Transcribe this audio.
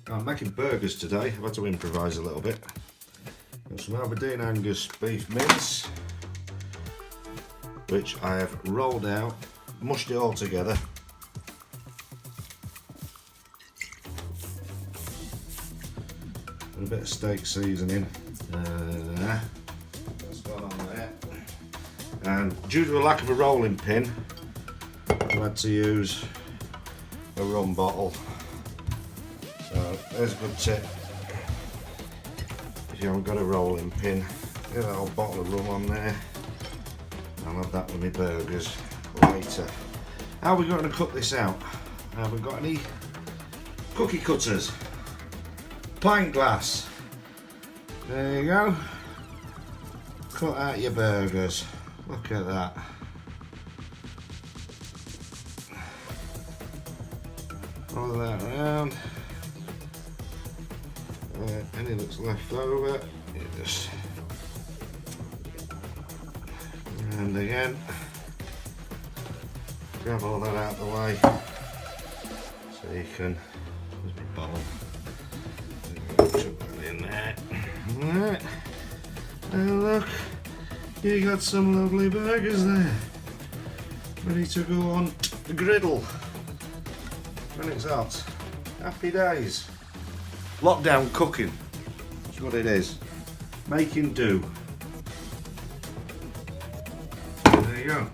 I'm making burgers today. I've had to improvise a little bit. Got some Aberdeen Angus beef mince, which I have rolled out, mushed it all together. And a bit of steak seasoning. That's gone on there. And due to a lack of a rolling pin, I've had to use a rum bottle. So there's a good tip. If you haven't got a rolling pin, get a little bottle of rum on there. I'll have that with my burgers later. How are we going to cut this out? Have we got any cookie cutters? Pint glass. There you go. Cut out your burgers. Look at that. Roll that around. Any that's left over, you just and again. Grab all that out of the way so you can. There's my bowl. Chuck that in there. Alright. And look, you got some lovely burgers there. Ready to go on the griddle when it's hot. Happy days. Lockdown cooking. That's what it is. Making do. There you go.